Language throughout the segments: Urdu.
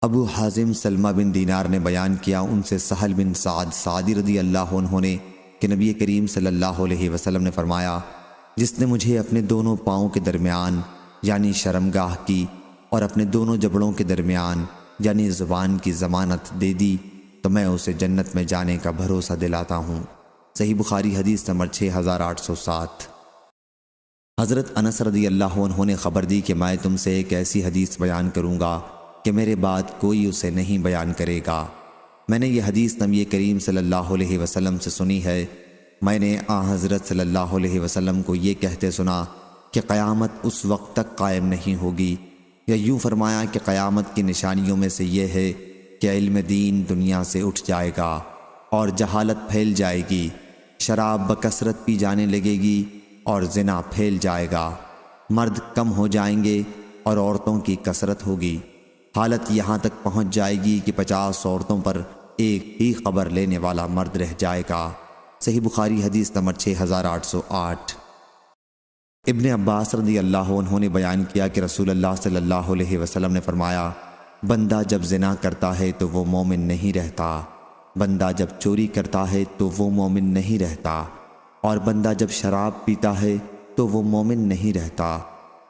ابو حازم سلمہ بن دینار نے بیان کیا ان سے سہل بن سعد سعدی رضی اللہ عنہ نے کہ نبی کریم صلی اللہ علیہ وسلم نے فرمایا، جس نے مجھے اپنے دونوں پاؤں کے درمیان یعنی شرمگاہ کی اور اپنے دونوں جبڑوں کے درمیان یعنی زبان کی ضمانت دے دی تو میں اسے جنت میں جانے کا بھروسہ دلاتا ہوں۔ صحیح بخاری حدیث نمبر 6807۔ حضرت انس رضی اللہ عنہ نے خبر دی کہ میں تم سے ایک ایسی حدیث بیان کروں گا کہ میرے بعد کوئی اسے نہیں بیان کرے گا۔ میں نے یہ حدیث نبی کریم صلی اللہ علیہ وسلم سے سنی ہے۔ میں نے حضرت صلی اللہ علیہ وسلم کو یہ کہتے سنا کہ قیامت اس وقت تک قائم نہیں ہوگی، یا یوں فرمایا کہ قیامت کی نشانیوں میں سے یہ ہے کہ علم دین دنیا سے اٹھ جائے گا اور جہالت پھیل جائے گی، شراب بکثرت پی جانے لگے گی اور زنا پھیل جائے گا، مرد کم ہو جائیں گے اور عورتوں کی کثرت ہوگی، حالت یہاں تک پہنچ جائے گی کہ 50 عورتوں پر ایک ہی خبر لینے والا مرد رہ جائے گا۔ صحیح بخاری حدیث نمبر 6808۔ ابن عباس رضی اللہ عنہ نے بیان کیا کہ رسول اللہ صلی اللہ علیہ وسلم نے فرمایا، بندہ جب زنا کرتا ہے تو وہ مومن نہیں رہتا، بندہ جب چوری کرتا ہے تو وہ مومن نہیں رہتا، اور بندہ جب شراب پیتا ہے تو وہ مومن نہیں رہتا،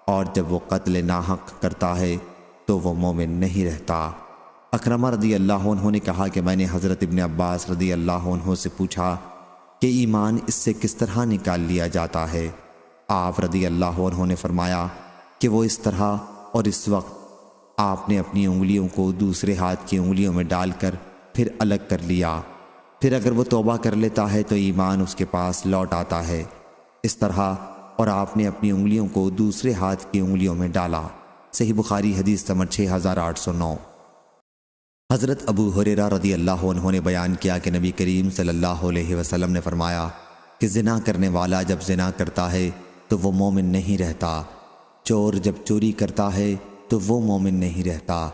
اور جب وہ قتل ناحق کرتا ہے تو وہ مومن نہیں رہتا۔ اکرمہ رضی اللہ عنہ نے کہا کہ میں نے حضرت ابن عباس رضی اللہ عنہ سے پوچھا کہ ایمان اس سے کس طرح نکال لیا جاتا ہے؟ آپ رضی اللہ عنہ نے فرمایا کہ وہ اس طرح اور اس وقت آپ نے اپنی انگلیوں کو دوسرے ہاتھ کی انگلیوں میں ڈال کر پھر الگ کر لیا، پھر اگر وہ توبہ کر لیتا ہے تو ایمان اس کے پاس لوٹ آتا ہے، اس طرح اور آپ نے اپنی انگلیوں کو دوسرے ہاتھ کی انگلیوں میں ڈالا۔ صحیح بخاری حدیث نمبر 6809۔ حضرت ابو ہریرہ رضی اللہ عنہ نے بیان کیا کہ نبی کریم صلی اللہ علیہ وسلم نے فرمایا کہ زنا کرنے والا جب زنا کرتا ہے تو وہ مومن نہیں رہتا، چور جب چوری کرتا ہے تو وہ مومن نہیں رہتا،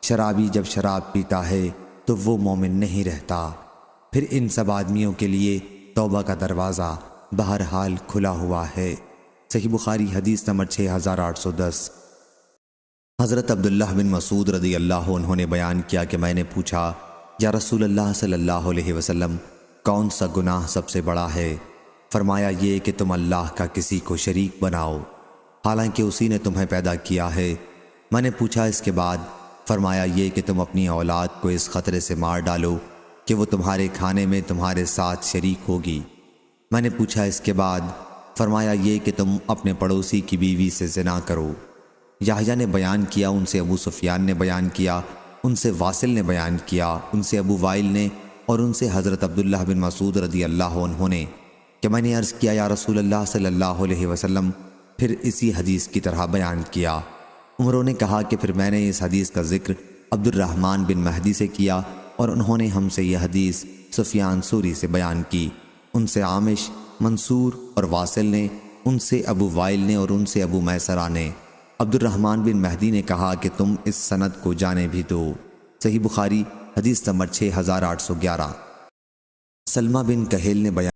شرابی جب شراب پیتا ہے تو وہ مومن نہیں رہتا، پھر ان سب آدمیوں کے لیے توبہ کا دروازہ بہرحال کھلا ہوا ہے۔ صحیح بخاری حدیث نمبر 6810۔ حضرت عبداللہ بن مسعود رضی اللہ عنہ نے بیان کیا کہ میں نے پوچھا، یا رسول اللہ صلی اللہ علیہ وسلم، کون سا گناہ سب سے بڑا ہے؟ فرمایا یہ کہ تم اللہ کا کسی کو شریک بناؤ حالانکہ اسی نے تمہیں پیدا کیا ہے۔ میں نے پوچھا اس کے بعد؟ فرمایا یہ کہ تم اپنی اولاد کو اس خطرے سے مار ڈالو کہ وہ تمہارے کھانے میں تمہارے ساتھ شریک ہوگی۔ میں نے پوچھا اس کے بعد؟ فرمایا یہ کہ تم اپنے پڑوسی کی بیوی سے زنا کرو۔ یحییٰ نے بیان کیا، ان سے ابو سفیان نے بیان کیا، ان سے واصل نے بیان کیا، ان سے ابو وائل نے، اور ان سے حضرت عبداللہ بن مسعود رضی اللہ عنہ نے کہ میں نے عرض کیا یا رسول اللہ صلی اللہ علیہ وسلم، پھر اسی حدیث کی طرح بیان کیا۔ عمروں نے کہا کہ پھر میں نے اس حدیث کا ذکر عبد الرحمن بن مہدی سے کیا اور انہوں نے ہم سے یہ حدیث سفیان ثوری سے بیان کی، ان سے عامش، منصور اور واصل نے، ان سے ابو وائل نے اور ان سے ابو میسرہ نے۔ عبد الرحمن بن مہدی نے کہا کہ تم اس سند کو جانے بھی دو۔ صحیح بخاری حدیث نمبر 6811۔ سلمہ بن کہیل نے بیان